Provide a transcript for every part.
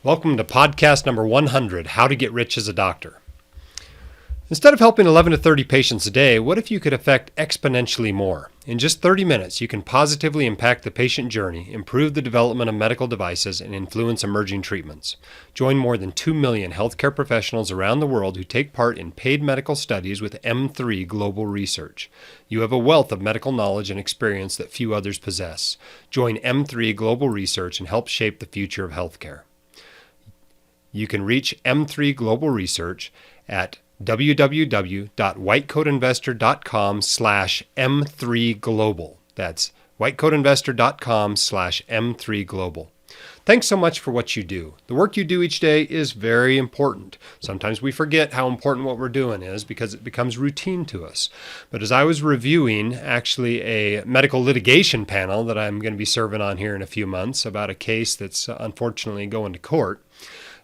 Welcome to podcast number 100, How to Get Rich as a Doctor. Instead of helping 11 to 30 patients a day, what if you could affect exponentially more? In just 30 minutes, you can positively impact the patient journey, improve the development of medical devices, and influence emerging treatments. Join more than 2 million healthcare professionals around the world who take part in paid medical studies with M3 Global Research. You have a wealth of medical knowledge and experience that few others possess. Join M3 Global Research and help shape the future of healthcare. You can reach M3 Global Research at www.whitecoatinvestor.com/M3Global. That's whitecoatinvestor.com/M3Global. Thanks so much for what you do. The work you do each day is very important. Sometimes we forget how important what we're doing is because it becomes routine to us. But as I was reviewing actually a medical litigation panel that I'm going to be serving on here in a few months about a case that's unfortunately going to court,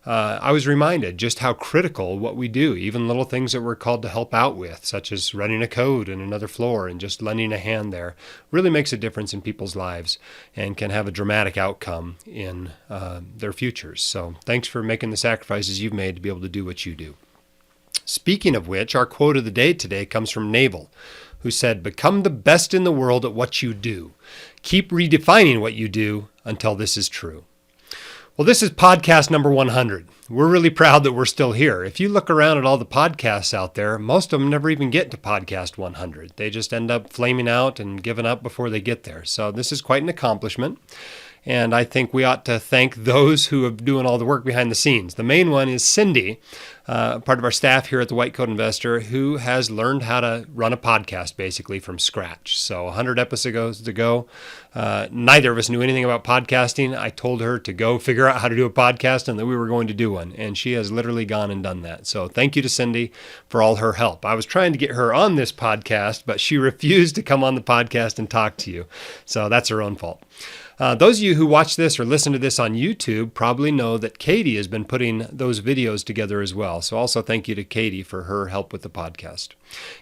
I was reminded just how critical what we do, even little things that we're called to help out with, such as running a code in another floor and just lending a hand there, really makes a difference in people's lives and can have a dramatic outcome in their futures. So thanks for making the sacrifices you've made to be able to do what you do. Speaking of which, our quote of the day today comes from Naval, who said, "Become the best in the world at what you do. Keep redefining what you do until this is true." Well, this is podcast number 100. We're really proud that we're still here. If you look around at all the podcasts out there, most of them never even get to podcast 100. They just end up flaming out and giving up before they get there. So this is quite an accomplishment. And I think we ought to thank those who are doing all the work behind the scenes. The main one is Cindy, part of our staff here at the White Coat Investor, who has learned how to run a podcast basically from scratch. So 100 episodes ago, neither of us knew anything about podcasting. I told her to go figure out how to do a podcast and that we were going to do one. And she has literally gone and done that. So thank you to Cindy for all her help. I was trying to get her on this podcast, but she refused to come on the podcast and talk to you. So that's her own fault. Those of you who watch this or listen to this on YouTube probably know that Katie has been putting those videos together as well. So also thank you to Katie for her help with the podcast.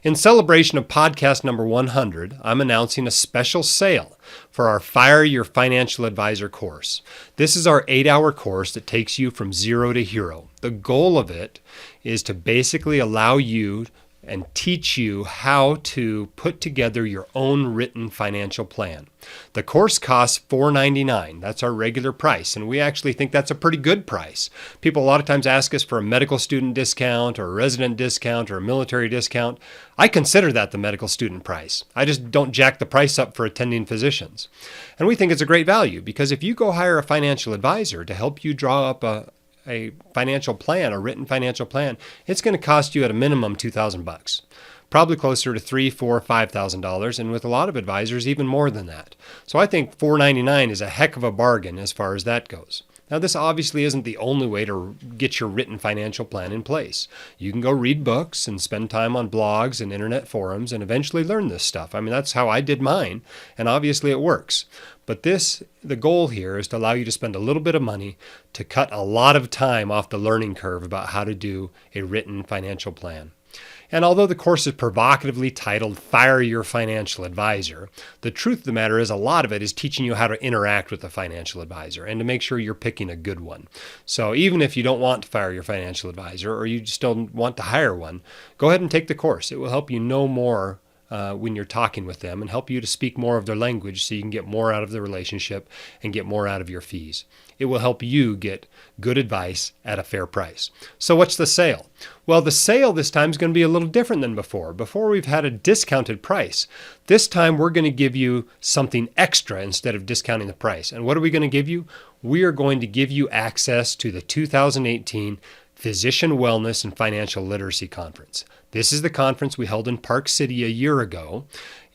In celebration of podcast number 100, I'm announcing a special sale for our Fire Your Financial Advisor course. This is our 8-hour course that takes you from zero to hero. The goal of it is to basically allow you and teach you how to put together your own written financial plan. The course costs $4.99. That's our regular price, and we actually think that's a pretty good price. People a lot of times ask us for a medical student discount or a resident discount or a military discount. I consider that the medical student price. I just don't jack the price up for attending physicians. And we think it's a great value because if you go hire a financial advisor to help you draw up a financial plan, a written financial plan, it's going to cost you at a minimum $2,000, probably closer to $3,000, $4,000, $5,000, and with a lot of advisors, even more than that. So I think $4.99 is a heck of a bargain as far as that goes. Now, this obviously isn't the only way to get your written financial plan in place. You can go read books and spend time on blogs and internet forums and eventually learn this stuff. I mean, that's how I did mine, and obviously it works. But the goal here is to allow you to spend a little bit of money to cut a lot of time off the learning curve about how to do a written financial plan. And although the course is provocatively titled Fire Your Financial Advisor, the truth of the matter is a lot of it is teaching you how to interact with a financial advisor and to make sure you're picking a good one. So even if you don't want to fire your financial advisor or you just don't want to hire one, go ahead and take the course. It will help you know more when you're talking with them and help you to speak more of their language so you can get more out of the relationship and get more out of your fees. It will help you get good advice at a fair price. So what's the sale? Well, the sale this time is going to be a little different than before. Before we've had a discounted price. This time we're going to give you something extra instead of discounting the price. And what are we going to give you? We are going to give you access to the 2018 Physician Wellness and Financial Literacy Conference. This is the conference we held in Park City a year ago.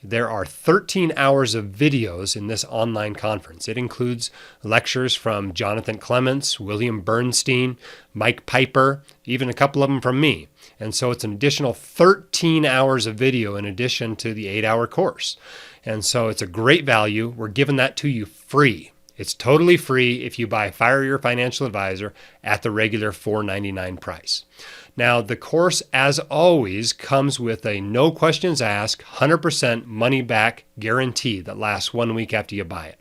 There are 13 hours of videos in this online conference. It includes lectures from Jonathan Clements, William Bernstein, Mike Piper, even a couple of them from me. And so it's an additional 13 hours of video in addition to the 8-hour course. And so it's a great value. We're giving that to you free. It's totally free if you buy Fire Your Financial Advisor at the regular $4.99 price. Now, the course, as always, comes with a no questions asked, 100% money back guarantee that lasts 1 week after you buy it.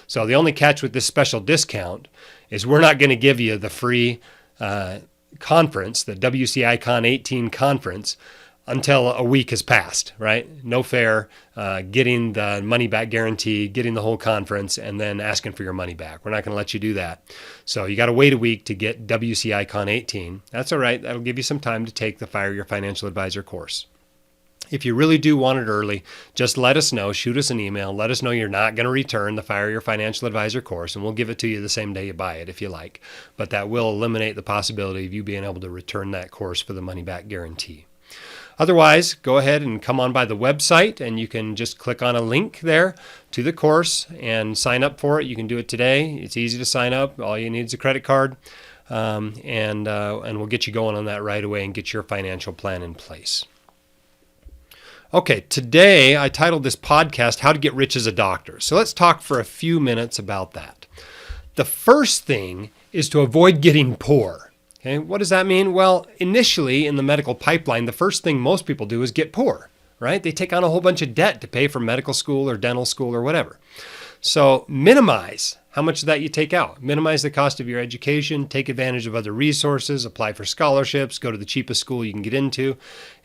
So the only catch with this special discount is we're not going to give you the free conference, the WCI Con 18 conference, until a week has passed, right? No fair, getting the money back guarantee, getting the whole conference, and then asking for your money back. We're not going to let you do that. So you got to wait a week to get WCI Con 18. That's all right. That'll give you some time to take the Fire Your Financial Advisor course. If you really do want it early, just let us know. Shoot us an email. Let us know you're not going to return the Fire Your Financial Advisor course, and we'll give it to you the same day you buy it if you like. But that will eliminate the possibility of you being able to return that course for the money back guarantee. Otherwise, go ahead and come on by the website, and you can just click on a link there to the course and sign up for it. You can do it today. It's easy to sign up. All you need is a credit card, and we'll get you going on that right away and get your financial plan in place. Okay, today I titled this podcast, How to Get Rich as a Doctor. So let's talk for a few minutes about that. The first thing is to avoid getting poor. Okay, what does that mean? Well, initially in the medical pipeline, the first thing most people do is get poor, right? They take on a whole bunch of debt to pay for medical school or dental school or whatever. So minimize how much of that you take out. Minimize the cost of your education, take advantage of other resources, apply for scholarships, go to the cheapest school you can get into,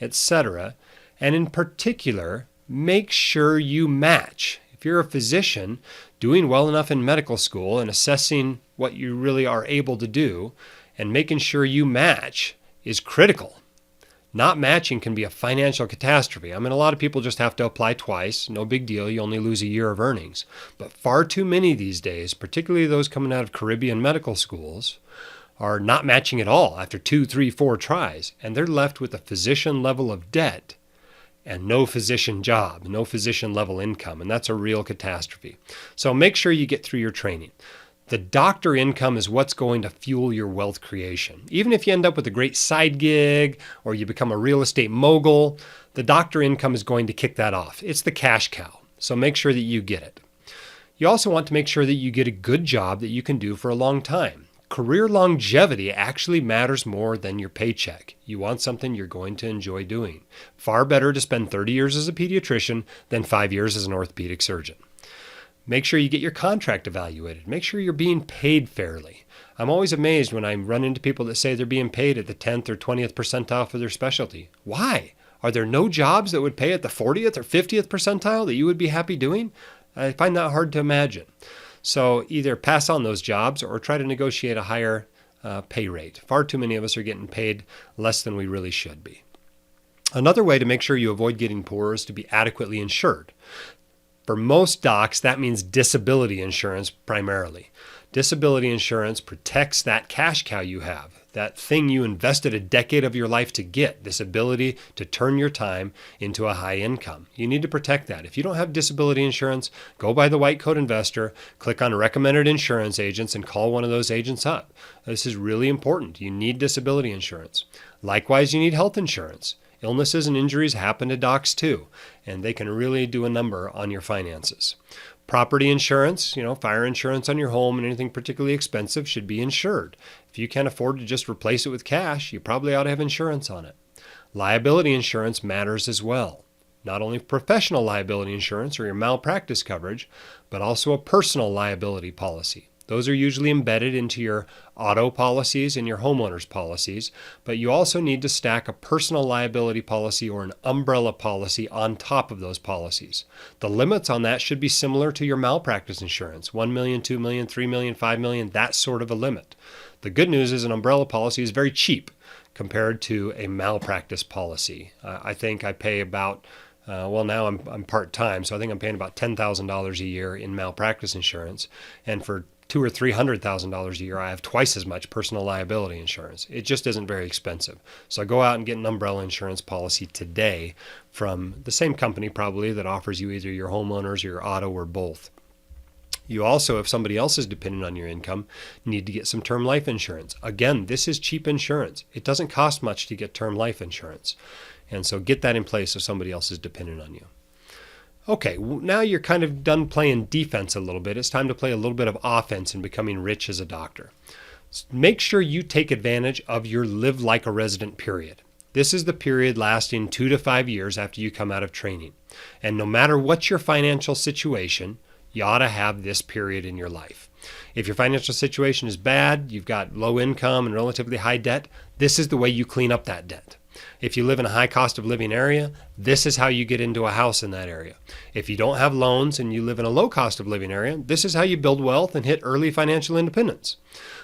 etc. And in particular, make sure you match. If you're a physician doing well enough in medical school and assessing what you really are able to do, and making sure you match is critical. Not matching can be a financial catastrophe. I mean, a lot of people just have to apply twice. No big deal. You only lose a year of earnings. But far too many these days, particularly those coming out of Caribbean medical schools, are not matching at all after 2, 3, 4 tries. And they're left with a physician level of debt and no physician job, no physician level income. And that's a real catastrophe. So make sure you get through your training. The doctor income is what's going to fuel your wealth creation. Even if you end up with a great side gig or you become a real estate mogul, the doctor income is going to kick that off. It's the cash cow. So make sure that you get it. You also want to make sure that you get a good job that you can do for a long time. Career longevity actually matters more than your paycheck. You want something you're going to enjoy doing. Far better to spend 30 years as a pediatrician than 5 years as an orthopedic surgeon. Make sure you get your contract evaluated. Make sure you're being paid fairly. I'm always amazed when I run into people that say they're being paid at the 10th or 20th percentile for their specialty. Why? Are there no jobs that would pay at the 40th or 50th percentile that you would be happy doing? I find that hard to imagine. So either pass on those jobs or try to negotiate a higher pay rate. Far too many of us are getting paid less than we really should be. Another way to make sure you avoid getting poor is to be adequately insured. For most docs, that means disability insurance primarily. Disability insurance protects that cash cow you have, that thing you invested a decade of your life to get, this ability to turn your time into a high income. You need to protect that. If you don't have disability insurance, go by the White Coat Investor, click on recommended insurance agents, and call one of those agents up. This is really important. You need disability insurance. Likewise, you need health insurance. Illnesses and injuries happen to docs too, and they can really do a number on your finances. Property insurance, fire insurance on your home and anything particularly expensive should be insured. If you can't afford to just replace it with cash, you probably ought to have insurance on it. Liability insurance matters as well. Not only professional liability insurance or your malpractice coverage, but also a personal liability policy. Those are usually embedded into your auto policies and your homeowners policies, but you also need to stack a personal liability policy or an umbrella policy on top of those policies. The limits on that should be similar to your malpractice insurance, $1 million, $2 million, $3 million, $5 million, that sort of a limit. The good news is an umbrella policy is very cheap compared to a malpractice policy. I think I pay about now I'm part-time, so I think I'm paying about $10,000 a year in malpractice insurance, and for $200,000 or $300,000 a year, I have twice as much personal liability insurance. It just isn't very expensive. So go out and get an umbrella insurance policy today from the same company probably that offers you either your homeowners or your auto or both. You also, if somebody else is dependent on your income, need to get some term life insurance. Again, this is cheap insurance. It doesn't cost much to get term life insurance. And so get that in place if somebody else is dependent on you. Okay, now you're kind of done playing defense a little bit. It's time to play a little bit of offense in becoming rich as a doctor. Make sure you take advantage of your live like a resident period. This is the period lasting 2 to 5 years after you come out of training. And no matter what your financial situation, you ought to have this period in your life. If your financial situation is bad, you've got low income and relatively high debt, this is the way you clean up that debt. If you live in a high cost of living area, this is how you get into a house in that area. If you don't have loans and you live in a low cost of living area, this is how you build wealth and hit early financial independence.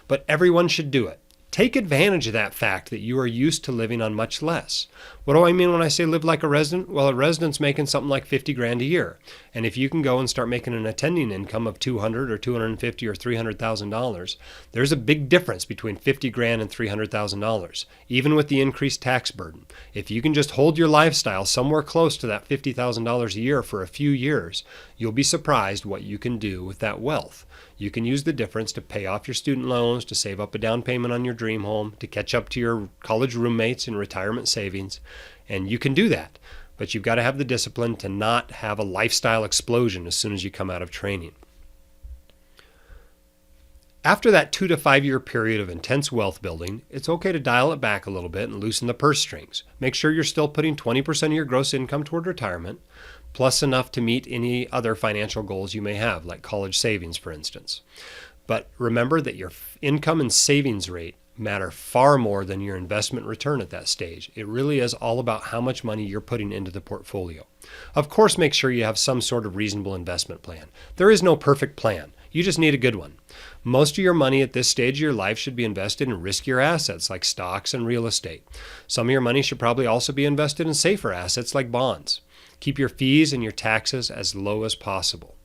But everyone should do it. Take advantage of that fact that you are used to living on much less. What do I mean when I say live like a resident? Well, a resident's making something like 50 grand a year. And if you can go and start making an attending income of $200 or $250 or $300,000, there's a big difference between 50 grand and $300,000, even with the increased tax burden. If you can just hold your lifestyle somewhere close to that $50,000 a year for a few years, you'll be surprised what you can do with that wealth. You can use the difference to pay off your student loans, to save up a down payment on your dream home, to catch up to your college roommates in retirement savings. And you can do that. But you've got to have the discipline to not have a lifestyle explosion as soon as you come out of training. After that 2 to 5 year period of intense wealth building, it's okay to dial it back a little bit and loosen the purse strings. Make sure you're still putting 20% of your gross income toward retirement, plus enough to meet any other financial goals you may have, like college savings, for instance. But remember that your income and savings rate matter far more than your investment return at that stage. It really is all about how much money you're putting into the portfolio. Of course, make sure you have some sort of reasonable investment plan. There is no perfect plan. You just need a good one. Most of your money at this stage of your life should be invested in riskier assets like stocks and real estate. Some of your money should probably also be invested in safer assets like bonds. Keep your fees and your taxes as low as possible.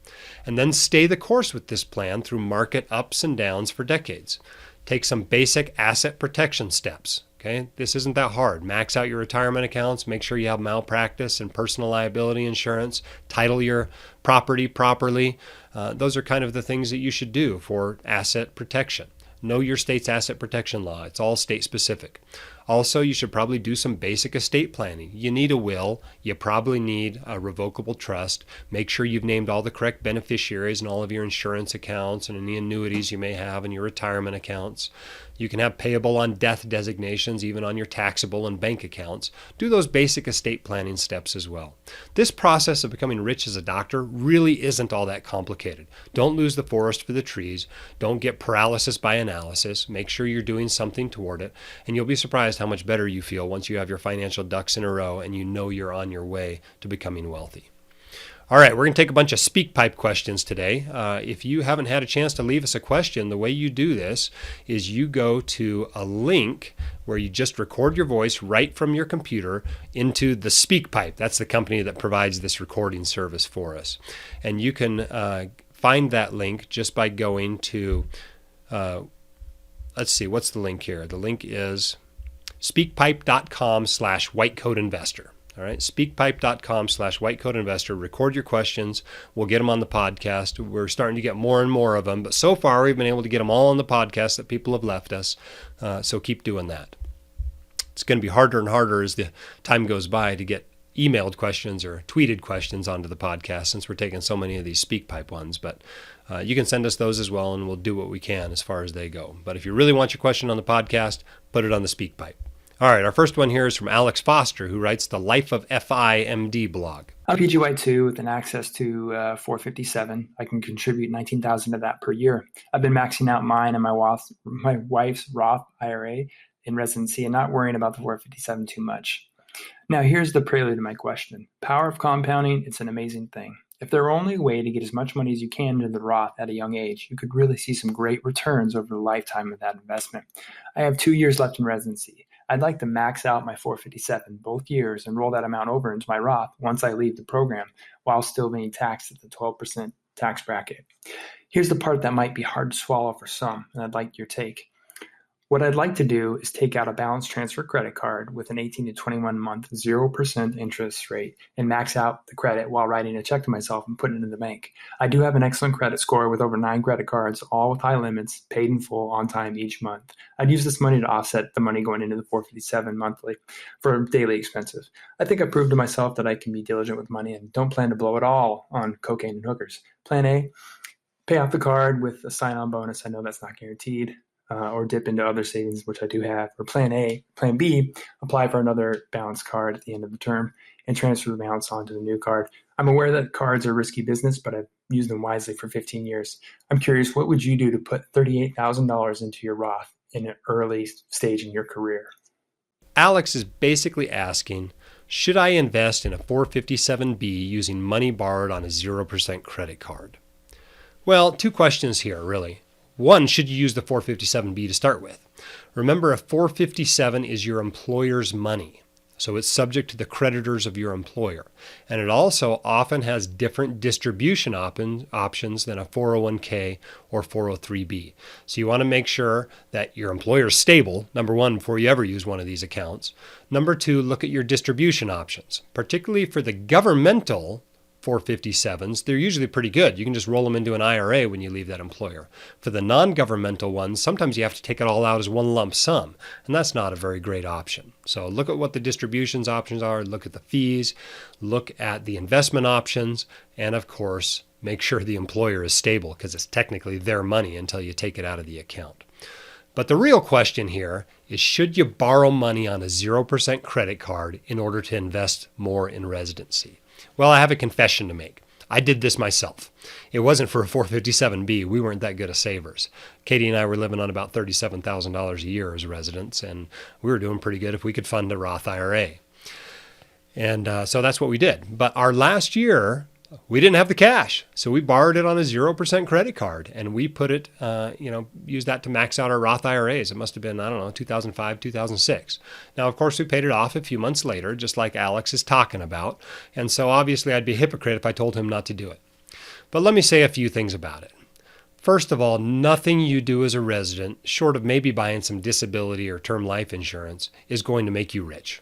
And then stay the course with this plan through market ups and downs for decades. Take some basic asset protection steps. Okay, this isn't that hard. Max out your retirement accounts. Make sure you have malpractice and personal liability insurance. Title your property properly. Those are kind of the things that you should do for asset protection. Know your state's asset protection law. It's all state specific. Also, you should probably do some basic estate planning. You need a will. You probably need a revocable trust. Make sure you've named all the correct beneficiaries in all of your insurance accounts and any annuities you may have in your retirement accounts. You can have payable on death designations even on your taxable and bank accounts. Do those basic estate planning steps as well. This process of becoming rich as a doctor really isn't all that complicated. Don't lose the forest for the trees. Don't get paralysis by analysis. Make sure you're doing something toward it, and you'll be surprised how much better you feel once you have your financial ducks in a row and you know you're on your way to becoming wealthy. All right, we're going to take a bunch of SpeakPipe questions today. If you haven't had a chance to leave us a question, the way you do this is you go to a link where you just record your voice right from your computer into the SpeakPipe. That's the company that provides this recording service for us. And you can find that link just by going to, let's see, what's the link here? The link is speakpipe.com/whitecoatinvestor. All right, speakpipe.com/whitecoatinvestor. Record your questions. We'll get them on the podcast. We're starting to get more and more of them, but so far we've been able to get them all on the podcast that people have left us. So keep doing that. It's going to be harder and harder as the time goes by to get emailed questions or tweeted questions onto the podcast since we're taking so many of these SpeakPipe ones. But you can send us those as well, and we'll do what we can as far as they go. But if you really want your question on the podcast, put it on the SpeakPipe. All right, our first one here is from Alex Foster, who writes the Life of FI MD blog. I'm PGY2 with an access to 457. I can contribute $19,000 to that per year. I've been maxing out mine and my wife's Roth IRA in residency and not worrying about the 457 too much. Now, here's the prelude to my question. Power of compounding, it's an amazing thing. If there were only a way to get as much money as you can into the Roth at a young age, you could really see some great returns over the lifetime of that investment. I have 2 years left in residency. I'd like to max out my 457 both years and roll that amount over into my Roth once I leave the program while still being taxed at the 12% tax bracket. Here's the part that might be hard to swallow for some, and I'd like your take. What I'd like to do is take out a balance transfer credit card with an 18 to 21 month 0% interest rate and max out the credit while writing a check to myself and putting it in the bank. I do have an excellent credit score with over 9 credit cards, all with high limits, paid in full on time each month. I'd use this money to offset the money going into the 457 monthly for daily expenses. I think I proved to myself that I can be diligent with money and don't plan to blow it all on cocaine and hookers. Plan A, pay off the card with a sign-on bonus. I know that's not guaranteed. Or dip into other savings, which I do have. Or plan B, apply for another balance card at the end of the term and transfer the balance onto the new card. I'm aware that cards are risky business, but I've used them wisely for 15 years. I'm curious, what would you do to put $38,000 into your Roth in an early stage in your career? Alex is basically asking, should I invest in a 457B using money borrowed on a 0% credit card? Well, 2 questions here, really. One, should you use the 457B to start with? Remember, a 457 is your employer's money, so it's subject to the creditors of your employer. And it also often has different distribution options than a 401k or 403B. So you want to make sure that your employer is stable, number one, before you ever use one of these accounts. Number 2, look at your distribution options, particularly for the governmental 457s, they're usually pretty good. You can just roll them into an IRA when you leave that employer. For the non-governmental ones, sometimes you have to take it all out as one lump sum, and that's not a very great option. So look at what the distributions options are, look at the fees, look at the investment options, and of course, make sure the employer is stable because it's technically their money until you take it out of the account. But the real question here is, should you borrow money on a 0% credit card in order to invest more in residency? Well, I have a confession to make. I did this myself. It wasn't for a 457B. We weren't that good of savers. Katie and I were living on about $37,000 a year as residents, and we were doing pretty good if we could fund a Roth IRA. And so that's what we did. But our last year, we didn't have the cash. So we borrowed it on a 0% credit card, and we put it, used that to max out our Roth IRAs. It must have been, 2005, 2006. Now, of course, we paid it off a few months later, just like Alex is talking about. And so obviously I'd be a hypocrite if I told him not to do it. But let me say a few things about it. First of all, nothing you do as a resident, short of maybe buying some disability or term life insurance, is going to make you rich.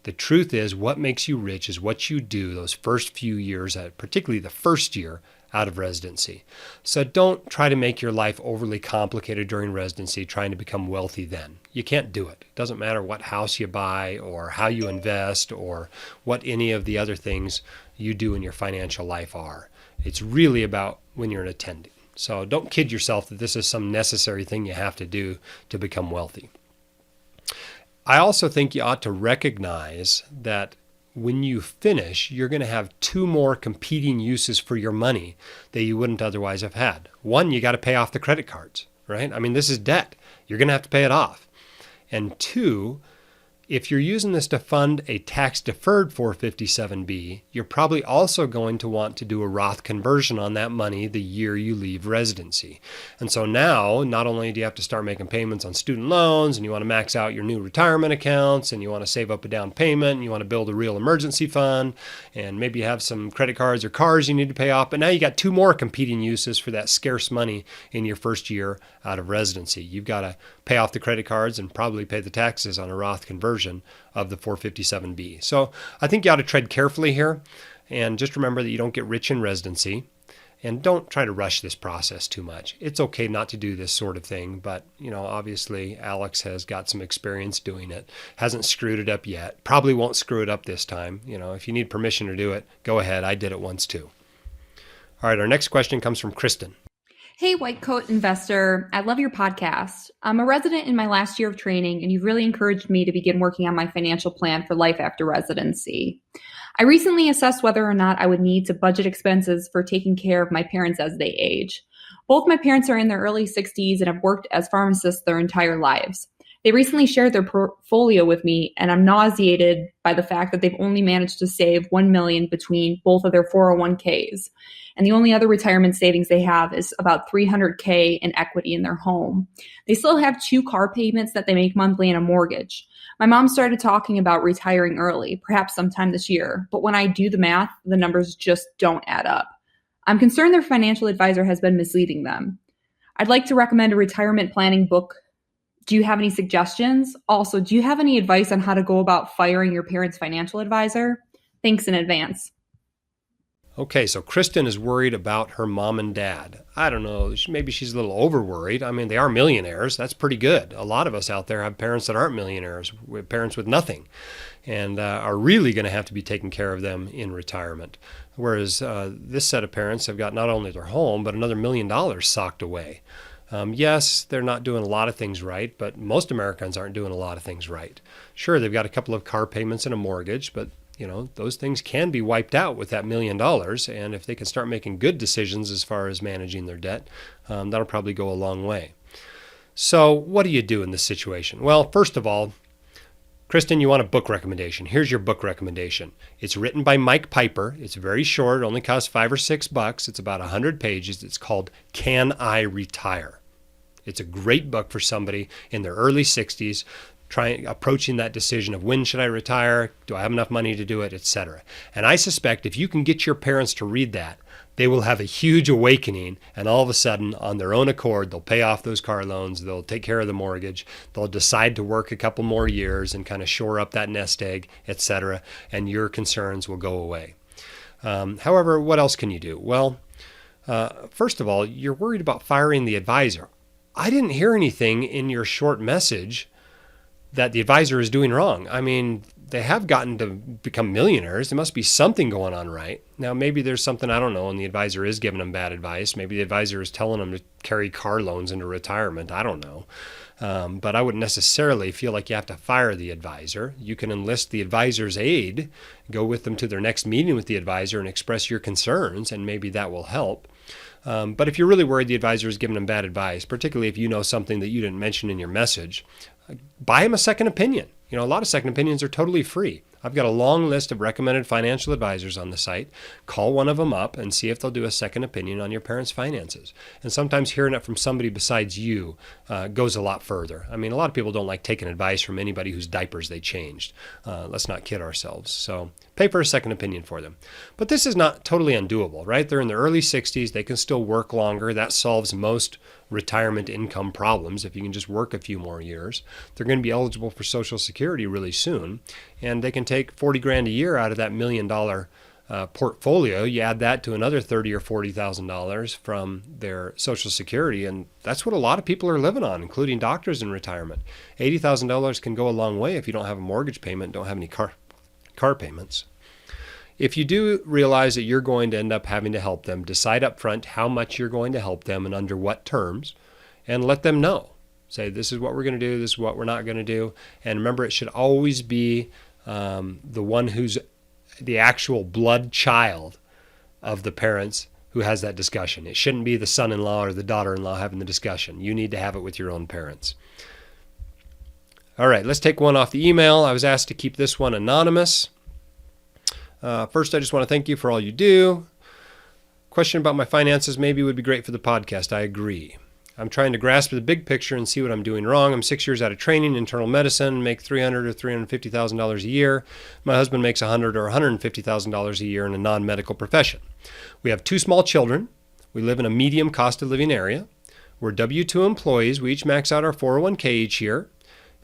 The truth is, what makes you rich is what you do those first few years, particularly the first year out of residency. So don't try to make your life overly complicated during residency, trying to become wealthy then. You can't do it. It doesn't matter what house you buy or how you invest or what any of the other things you do in your financial life are. It's really about when you're an attending. So don't kid yourself that this is some necessary thing you have to do to become wealthy. I also think you ought to recognize that when you finish, you're going to have 2 more competing uses for your money that you wouldn't otherwise have had. One, you got to pay off the credit cards, right? I mean, this is debt. You're going to have to pay it off. And 2, if you're using this to fund a tax-deferred 457B, you're probably also going to want to do a Roth conversion on that money the year you leave residency. And so now, not only do you have to start making payments on student loans, and you want to max out your new retirement accounts, and you want to save up a down payment, and you want to build a real emergency fund, and maybe you have some credit cards or cars you need to pay off, but now you got 2 more competing uses for that scarce money in your first year out of residency. You've got to pay off the credit cards and probably pay the taxes on a Roth conversion of the 457B. So I think you ought to tread carefully here, and just remember that you don't get rich in residency, and don't try to rush this process too much. It's okay not to do this sort of thing, but obviously Alex has got some experience doing it, hasn't screwed it up yet, probably won't screw it up this time. If you need permission to do it, go ahead. I did it once too. All right, our next question comes from Kristen. Hey, White Coat Investor. I love your podcast. I'm a resident in my last year of training, and you've really encouraged me to begin working on my financial plan for life after residency. I recently assessed whether or not I would need to budget expenses for taking care of my parents as they age. Both my parents are in their early 60s and have worked as pharmacists their entire lives. They recently shared their portfolio with me, and I'm nauseated by the fact that they've only managed to save $1 million between both of their 401ks. And the only other retirement savings they have is about $300K in equity in their home. They still have 2 car payments that they make monthly and a mortgage. My mom started talking about retiring early, perhaps sometime this year, but when I do the math, the numbers just don't add up. I'm concerned their financial advisor has been misleading them. I'd like to recommend a retirement planning book Do you have any suggestions? Also, do you have any advice on how to go about firing your parents' financial advisor? Thanks in advance. Okay, so Kristen is worried about her mom and dad. I don't know, maybe she's a little over worried. I mean, they are millionaires. That's pretty good. A lot of us out there have parents that aren't millionaires, with parents with nothing, and are really going to have to be taking care of them in retirement. Whereas this set of parents have got not only their home, but another $1 million socked away. Yes, they're not doing a lot of things right, but most Americans aren't doing a lot of things right. Sure, they've got a couple of car payments and a mortgage, but those things can be wiped out with that $1 million. And if they can start making good decisions as far as managing their debt, that'll probably go a long way. So what do you do in this situation? Well, first of all, Kristen, you want a book recommendation. Here's your book recommendation. It's written by Mike Piper. It's very short. It only costs $5 or $6. It's about 100 pages. It's called Can I Retire? It's a great book for somebody in their early 60s approaching that decision of when should I retire, do I have enough money to do it, etc. And I suspect if you can get your parents to read that, they will have a huge awakening, and all of a sudden, on their own accord, they'll pay off those car loans, they'll take care of the mortgage, they'll decide to work a couple more years and kind of shore up that nest egg, etc., and your concerns will go away. However, what else can you do? Well, first of all, you're worried about firing the advisor. I didn't hear anything in your short message that the advisor is doing wrong. I mean, they have gotten to become millionaires. There must be something going on right. Now, maybe there's something, I don't know, and the advisor is giving them bad advice. Maybe the advisor is telling them to carry car loans into retirement. I don't know. But I wouldn't necessarily feel like you have to fire the advisor. You can enlist the advisor's aid, go with them to their next meeting with the advisor and express your concerns, and maybe that will help. But if you're really worried the advisor is giving them bad advice, particularly if you know something that you didn't mention in your message, buy him a second opinion. A lot of second opinions are totally free. I've got a long list of recommended financial advisors on the site. Call one of them up and see if they'll do a second opinion on your parents' finances. And sometimes hearing it from somebody besides you goes a lot further. I mean, a lot of people don't like taking advice from anybody whose diapers they changed. Let's not kid ourselves. So pay for a second opinion for them. But this is not totally undoable, right? They're in their early 60s. They can still work longer. That solves most retirement income problems if you can just work a few more years. They're going to be eligible for Social Security really soon, and they can take $40,000 a year out of that $1 million portfolio. You add that to another $30,000 or $40,000 from their Social Security, and that's what a lot of people are living on, including doctors in retirement. $80,000 can go a long way if you don't have a mortgage payment, don't have any car payments. If you do realize that you're going to end up having to help them, decide up front how much you're going to help them and under what terms, and let them know. Say, this is what we're going to do, this is what we're not going to do. And remember, it should always be the one who's the actual blood child of the parents who has that discussion. It shouldn't be the son-in-law or the daughter-in-law having the discussion. You need to have it with your own parents. All right, let's take one off the email. I was asked to keep this one anonymous. First, I just want to thank you for all you do. Question about my finances maybe would be great for the podcast. I agree. I'm trying to grasp the big picture and see what I'm doing wrong. I'm 6 years out of training, internal medicine, make $300,000 or $350,000 a year. My husband makes $100,000 or $150,000 a year in a non-medical profession. We have 2 small children. We live in a medium cost of living area. We're W-2 employees. We each max out our 401k each year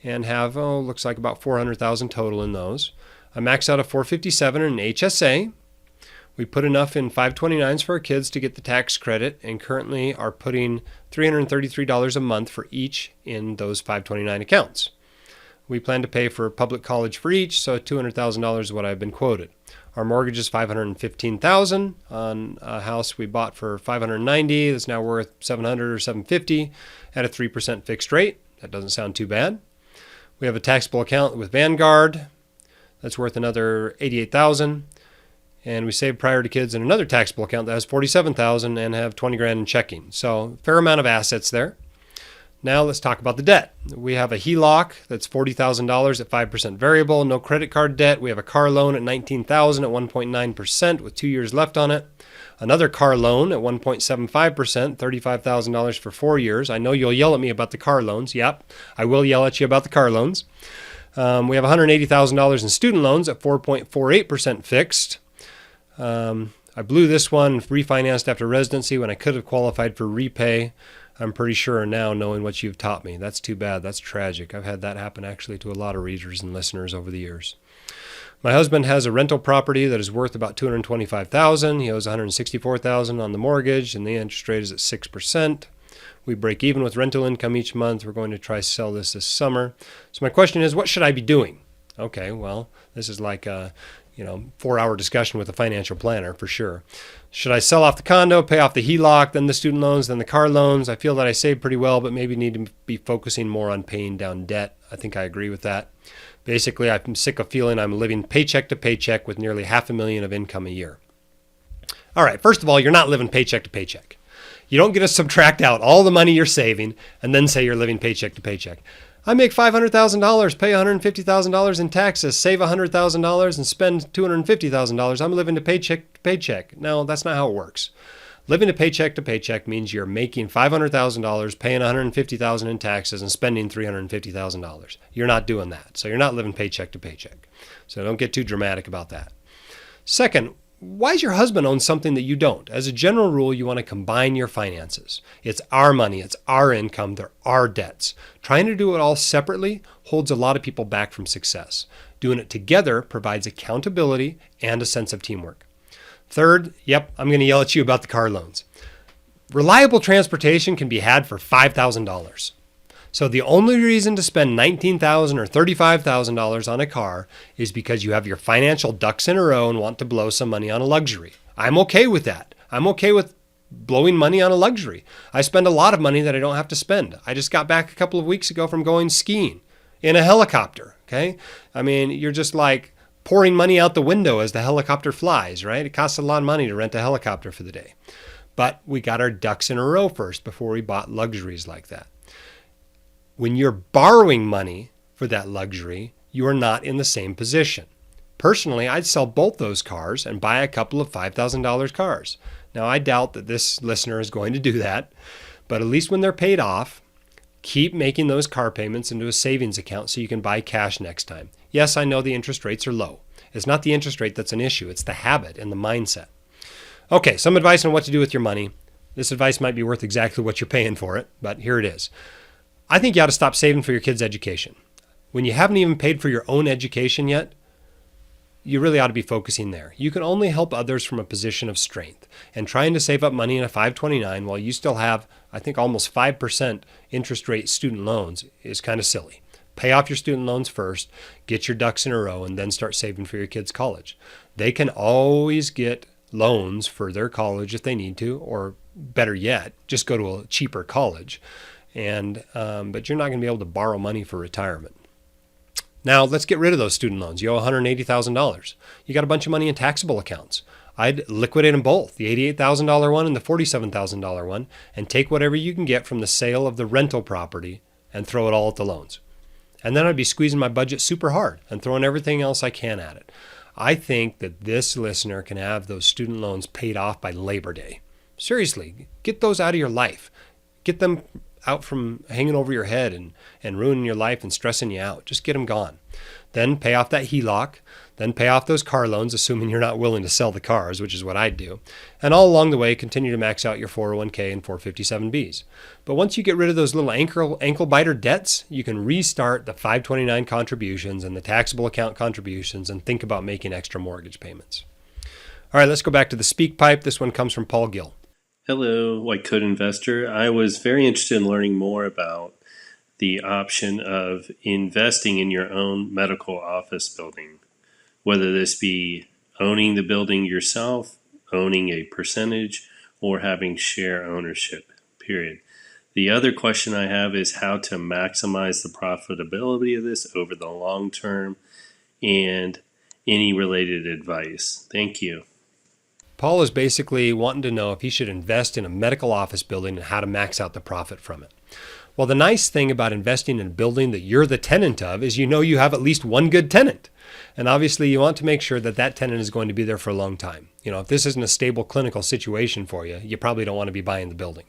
and have, looks like about $400,000 total in those. I max out a 457 and an HSA. We put enough in 529s for our kids to get the tax credit and currently are putting $333 a month for each in those 529 accounts. We plan to pay for public college for each, so $200,000 is what I've been quoted. Our mortgage is $515,000 on a house we bought for $590. That's now worth $700 or $750 at a 3% fixed rate. That doesn't sound too bad. We have a taxable account with Vanguard. That's worth another $88,000. And we saved prior to kids in another taxable account that has $47,000 and have $20,000 in checking. So fair amount of assets there. Now let's talk about the debt. We have a HELOC that's $40,000 at 5% variable, no credit card debt. We have a car loan at $19,000 at 1.9% with 2 years left on it. Another car loan at 1.75%, $35,000 for 4 years. I know you'll yell at me about the car loans. Yep, I will yell at you about the car loans. We have $180,000 in student loans at 4.48% fixed. I blew this one, refinanced after residency when I could have qualified for repay. I'm pretty sure now, knowing what you've taught me. That's too bad. That's tragic. I've had that happen actually to a lot of readers and listeners over the years. My husband has a rental property that is worth about $225,000. He owes $164,000 on the mortgage, and the interest rate is at 6%. We break even with rental income each month. We're going to try to sell this summer. So my question is, what should I be doing? Okay, well, this is like a 4-hour discussion with a financial planner for sure. Should I sell off the condo, pay off the HELOC, then the student loans, then the car loans? I feel that I saved pretty well, but maybe need to be focusing more on paying down debt. I think I agree with that. Basically, I'm sick of feeling I'm living paycheck to paycheck with nearly $500,000 of income a year. All right, first of all, you're not living paycheck to paycheck. You don't get to subtract out all the money you're saving and then say you're living paycheck to paycheck. I make $500,000, pay $150,000 in taxes, save $100,000, and spend $250,000. I'm living to paycheck to paycheck. No, that's not how it works. Living to paycheck means you're making $500,000, paying $150,000 in taxes, and spending $350,000. You're not doing that. So you're not living paycheck to paycheck. So don't get too dramatic about that. Second, why does your husband own something that you don't? As a general rule, you want to combine your finances. It's our money, it's our income, they're our debts. Trying to do it all separately holds a lot of people back from success. Doing it together provides accountability and a sense of teamwork. Third, I'm going to yell at you about the car loans. Reliable transportation can be had for $5,000. So the only reason to spend $19,000 or $35,000 on a car is because you have your financial ducks in a row and want to blow some money on a luxury. I'm okay with that. I'm okay with blowing money on a luxury. I spend a lot of money that I don't have to spend. I just got back a couple of weeks ago from going skiing in a helicopter, okay? I mean, you're just like pouring money out the window as the helicopter flies, right? It costs a lot of money to rent a helicopter for the day. But we got our ducks in a row first before we bought luxuries like that. When you're borrowing money for that luxury, you are not in the same position. Personally, I'd sell both those cars and buy a couple of $5,000 cars. Now, I doubt that this listener is going to do that, but at least when they're paid off, keep making those car payments into a savings account so you can buy cash next time. Yes, I know the interest rates are low. It's not the interest rate that's an issue. It's the habit and the mindset. Okay, some advice on what to do with your money. This advice might be worth exactly what you're paying for it, but here it is. I think you ought to stop saving for your kids' education. When you haven't even paid for your own education yet, you really ought to be focusing there. You can only help others from a position of strength. And trying to save up money in a 529 while you still have, I think, almost 5% interest rate student loans is kind of silly. Pay off your student loans first, get your ducks in a row, and then start saving for your kids' college. They can always get loans for their college if they need to, or better yet, just go to a cheaper college. But you're not going to be able to borrow money for retirement. Now, let's get rid of those student loans. You owe $180,000. You got a bunch of money in taxable accounts. I'd liquidate them both, the $88,000 one and the $47,000 one, and take whatever you can get from the sale of the rental property and throw it all at the loans. And then I'd be squeezing my budget super hard and throwing everything else I can at it. I think that this listener can have those student loans paid off by Labor Day. Seriously, get those out of your life. Get them out from hanging over your head and ruining your life and stressing you out. Just get them gone. Then pay off that HELOC. Then pay off those car loans, assuming you're not willing to sell the cars, which is what I'd do. And all along the way, continue to max out your 401k and 457Bs. But once you get rid of those little ankle biter debts, you can restart the 529 contributions and the taxable account contributions and think about making extra mortgage payments. All right, let's go back to the speak pipe. This one comes from Paul Gill. Hello, White Coat Investor. I was very interested in learning more about the option of investing in your own medical office building, whether this be owning the building yourself, owning a percentage, or having share ownership, period. The other question I have is how to maximize the profitability of this over the long term and any related advice. Thank you. Paul is basically wanting to know if he should invest in a medical office building and how to max out the profit from it. Well, the nice thing about investing in a building that you're the tenant of is you know you have at least one good tenant. And obviously you want to make sure that that tenant is going to be there for a long time. You know, if this isn't a stable clinical situation for you, you probably don't want to be buying the building.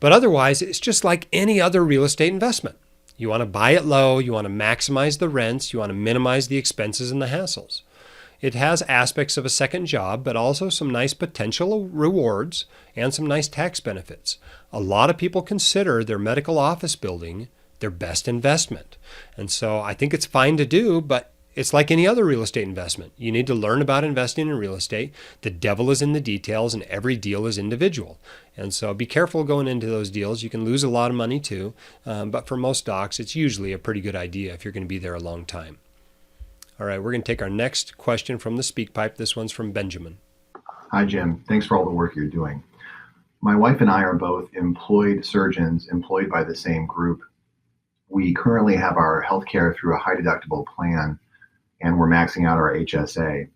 But otherwise, it's just like any other real estate investment. You want to buy it low, you want to maximize the rents, you want to minimize the expenses and the hassles. It has aspects of a second job, but also some nice potential rewards and some nice tax benefits. A lot of people consider their medical office building their best investment. And so I think it's fine to do, but it's like any other real estate investment. You need to learn about investing in real estate. The devil is in the details, and every deal is individual. And so be careful going into those deals. You can lose a lot of money too, but for most docs, it's usually a pretty good idea if you're going to be there a long time. All right, we're going to take our next question from the SpeakPipe. This one's from Benjamin. Hi, Jim. Thanks for all the work you're doing. My wife and I are both employed surgeons employed by the same group. We currently have our health care through a high deductible plan, and we're maxing out our HSA.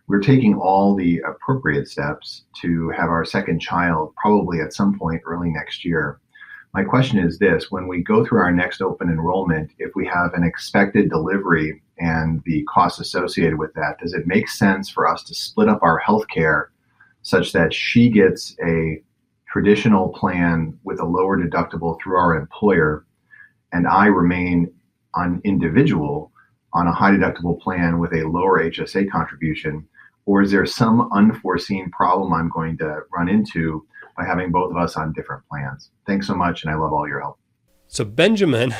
We're taking all the appropriate steps to have our second child probably at some point early next year. My question is this: when we go through our next open enrollment, if we have an expected delivery and the costs associated with that, does it make sense for us to split up our health care such that she gets a traditional plan with a lower deductible through our employer, and I remain on individual on a high deductible plan with a lower HSA contribution? Or is there some unforeseen problem I'm going to run into by having both of us on different plans? Thanks so much, and I love all your help. So Benjamin,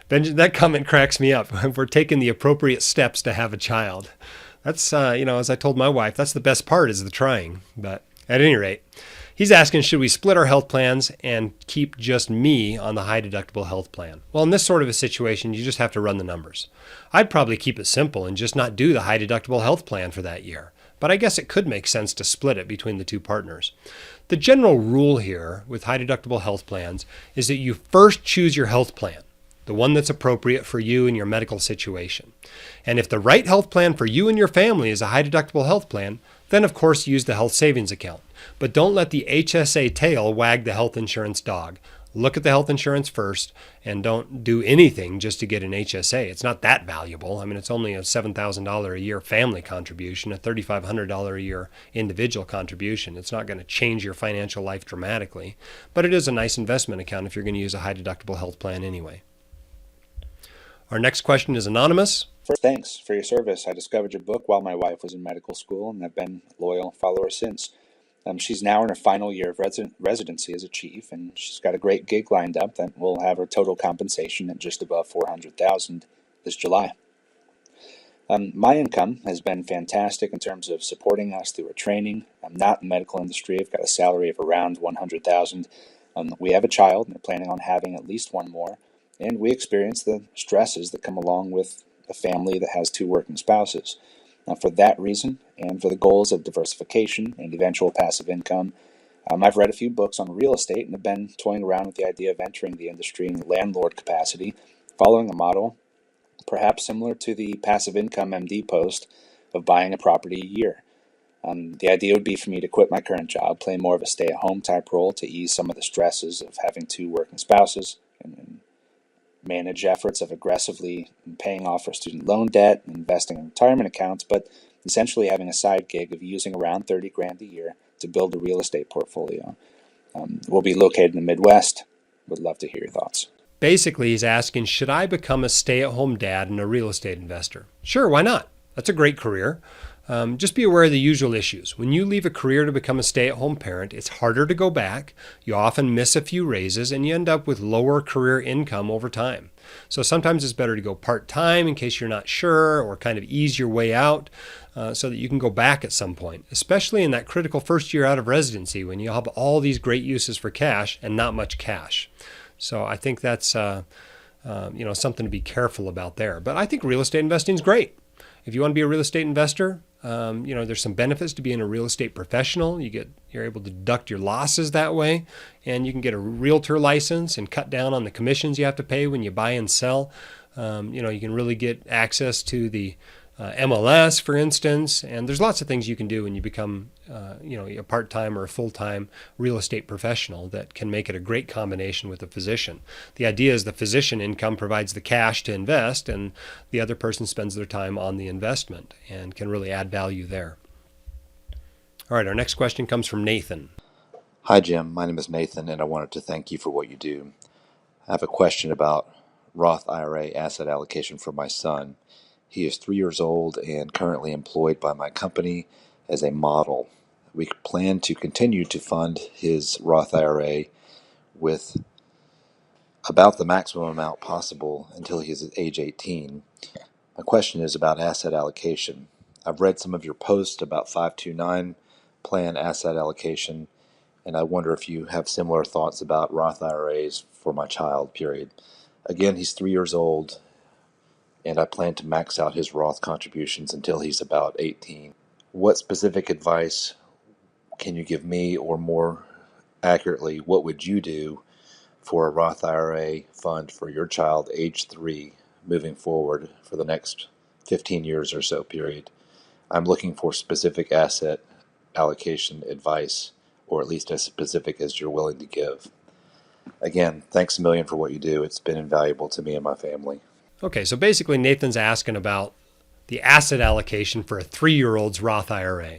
that comment cracks me up. We're taking the appropriate steps to have a child. That's, as I told my wife, that's the best part is the trying. But at any rate, he's asking, should we split our health plans and keep just me on the high deductible health plan? Well, in this sort of a situation, you just have to run the numbers. I'd probably keep it simple and just not do the high deductible health plan for that year. But I guess it could make sense to split it between the two partners. The general rule here with high deductible health plans is that you first choose your health plan, the one that's appropriate for you and your medical situation. And if the right health plan for you and your family is a high deductible health plan, then of course use the health savings account. But don't let the HSA tail wag the health insurance dog. Look at the health insurance first and don't do anything just to get an HSA. It's not that valuable. I mean, it's only a $7,000 a year family contribution, a $3,500 a year individual contribution. It's not going to change your financial life dramatically, but it is a nice investment account if you're going to use a high deductible health plan anyway. Our next question is anonymous. First, thanks for your service. I discovered your book while my wife was in medical school, and I've been a loyal follower since. She's now in her final year of residency as a chief, and she's got a great gig lined up that will have her total compensation at just above $400,000 this July. My income has been fantastic in terms of supporting us through our training. I'm not in the medical industry. I've got a salary of around $100,000. We have a child, and we're planning on having at least one more, and we experience the stresses that come along with a family that has two working spouses. Now, for that reason, and for the goals of diversification and eventual passive income, I've read a few books on real estate and have been toying around with the idea of entering the industry in landlord capacity, following a model perhaps similar to the Passive Income MD post of buying a property a year. The idea would be for me to quit my current job, play more of a stay-at-home type role to ease some of the stresses of having two working spouses, and manage efforts of aggressively paying off our student loan debt and investing in retirement accounts, but essentially having a side gig of using around $30,000 a year to build a real estate portfolio. We'll be located in the Midwest. Would love to hear your thoughts. Basically, he's asking, should I become a stay-at-home dad and a real estate investor? Sure, why not? That's a great career. Just be aware of the usual issues. When you leave a career to become a stay-at-home parent, it's harder to go back. You often miss a few raises, and you end up with lower career income over time. So sometimes it's better to go part-time in case you're not sure, or kind of ease your way out so that you can go back at some point, especially in that critical first year out of residency when you have all these great uses for cash and not much cash. So I think that's something to be careful about there. But I think real estate investing is great. If you want to be a real estate investor, there's some benefits to being a real estate professional. You're able to deduct your losses that way, and you can get a realtor license and cut down on the commissions you have to pay when you buy and sell. You can really get access to the MLS, for instance, and there's lots of things you can do when you become, a part-time or a full-time real estate professional that can make it a great combination with a physician. The idea is the physician income provides the cash to invest, and the other person spends their time on the investment and can really add value there. All right, our next question comes from Nathan. Hi, Jim. My name is Nathan, and I wanted to thank you for what you do. I have a question about Roth IRA asset allocation for my son. He is 3 years old and currently employed by my company as a model. We plan to continue to fund his Roth IRA with about the maximum amount possible until he is age 18. My question is about asset allocation. I've read some of your posts about 529 plan asset allocation, and I wonder if you have similar thoughts about Roth IRAs for my child, period. Again, he's 3 years old, and I plan to max out his Roth contributions until he's about 18. What specific advice can you give me, or more accurately, what would you do for a Roth IRA fund for your child age 3 moving forward for the next 15 years or so, period? I'm looking for specific asset allocation advice, or at least as specific as you're willing to give. Again, thanks a million for what you do. It's been invaluable to me and my family. Okay, so basically Nathan's asking about the asset allocation for a 3-year-old's Roth IRA.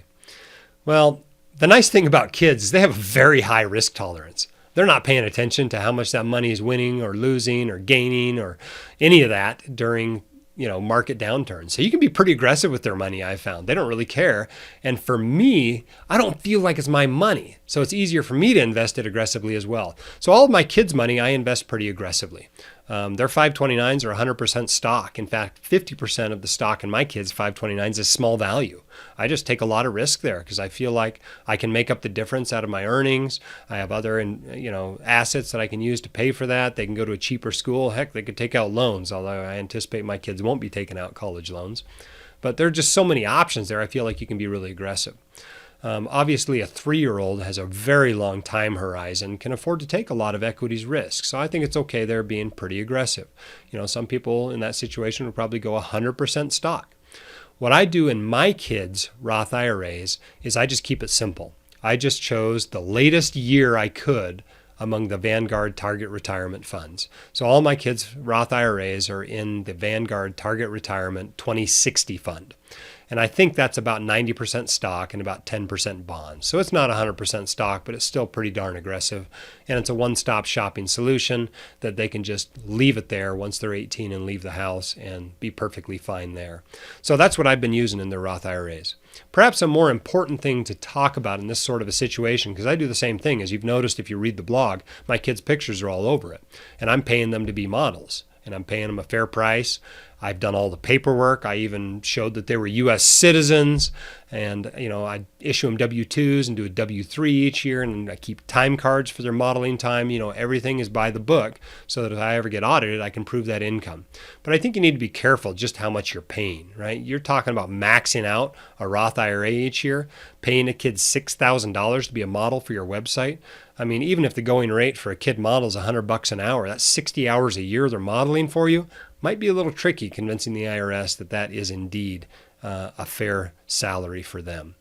Well, the nice thing about kids is they have a very high risk tolerance. They're not paying attention to how much that money is winning or losing or gaining or any of that during market downturns. So you can be pretty aggressive with their money, I've found. They don't really care. And for me, I don't feel like it's my money. So it's easier for me to invest it aggressively as well. So all of my kids' money, I invest pretty aggressively. Their 529s are 100% stock. In fact, 50% of the stock in my kids' 529s is small value. I just take a lot of risk there because I feel like I can make up the difference out of my earnings. I have other, assets that I can use to pay for that. They can go to a cheaper school. Heck, they could take out loans, although I anticipate my kids won't be taking out college loans. But there are just so many options there. I feel like you can be really aggressive. Obviously, a 3-year-old has a very long time horizon, can afford to take a lot of equities risk. So I think it's okay there being pretty aggressive. Some people in that situation would probably go 100% stock. What I do in my kids' Roth IRAs is I just keep it simple. I just chose the latest year I could among the Vanguard Target Retirement Funds. So all my kids' Roth IRAs are in the Vanguard Target Retirement 2060 Fund. And I think that's about 90% stock and about 10% bonds. So it's not 100% stock, but it's still pretty darn aggressive. And it's a one-stop shopping solution that they can just leave it there once they're 18 and leave the house and be perfectly fine there. So that's what I've been using in their Roth IRAs. Perhaps a more important thing to talk about in this sort of a situation, because I do the same thing, as you've noticed if you read the blog, my kids' pictures are all over it. And I'm paying them to be models. And I'm paying them a fair price. I've done all the paperwork. I even showed that they were U.S. citizens. And, I issue them W-2s and do a W-3 each year. And I keep time cards for their modeling time. Everything is by the book so that if I ever get audited, I can prove that income. But I think you need to be careful just how much you're paying, right? You're talking about maxing out a Roth IRA each year, paying a kid $6,000 to be a model for your website. I mean, even if the going rate for a kid model is $100 an hour, that's 60 hours a year they're modeling for you. Might be a little tricky convincing the IRS that that is indeed a fair salary for them.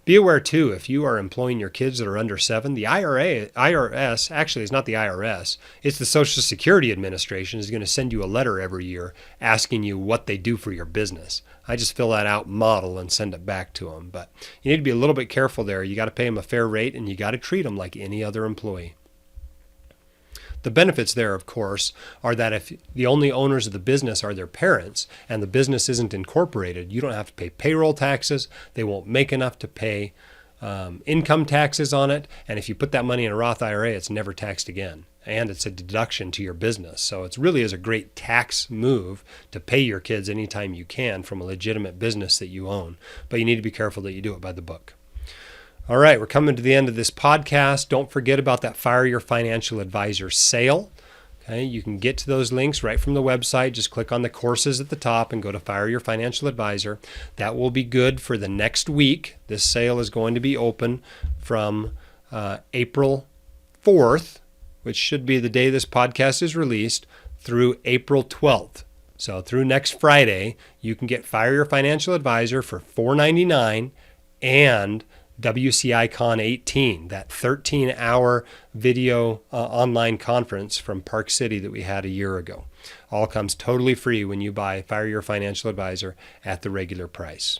Be aware, too, if you are employing your kids that are under 7, the IRS actually is not the IRS. It's the Social Security Administration is going to send you a letter every year asking you what they do for your business. I just fill that out, model, and send it back to them. But you need to be a little bit careful there. You got to pay them a fair rate, and you got to treat them like any other employee. The benefits there, of course, are that if the only owners of the business are their parents and the business isn't incorporated, you don't have to pay payroll taxes. They won't make enough to pay income taxes on it. And if you put that money in a Roth IRA, it's never taxed again. And it's a deduction to your business. So it really is a great tax move to pay your kids anytime you can from a legitimate business that you own. But you need to be careful that you do it by the book. All right, we're coming to the end of this podcast. Don't forget about that Fire Your Financial Advisor sale. Okay, you can get to those links right from the website. Just click on the courses at the top and go to Fire Your Financial Advisor. That will be good for the next week. This sale is going to be open from April 4th, which should be the day this podcast is released, through April 12th. So through next Friday, you can get Fire Your Financial Advisor for $4.99 and WCI Con 18, that 13-hour video online conference from Park City that we had a year ago. All comes totally free when you buy Fire Your Financial Advisor at the regular price.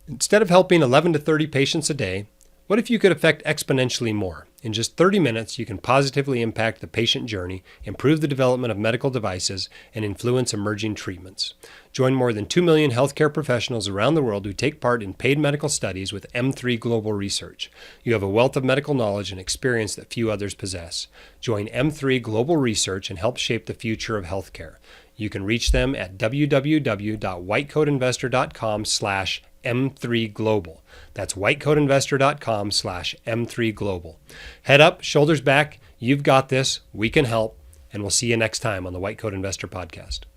Instead of helping 11 to 30 patients a day, what if you could affect exponentially more? In just 30 minutes, you can positively impact the patient journey, improve the development of medical devices, and influence emerging treatments. Join more than 2 million healthcare professionals around the world who take part in paid medical studies with M3 Global Research. You have a wealth of medical knowledge and experience that few others possess. Join M3 Global Research and help shape the future of healthcare. You can reach them at www.whitecoatinvestor.com/M3Global. That's whitecoatinvestor.com/M3Global. Head up, shoulders back. You've got this. We can help. And we'll see you next time on the White Coat Investor Podcast.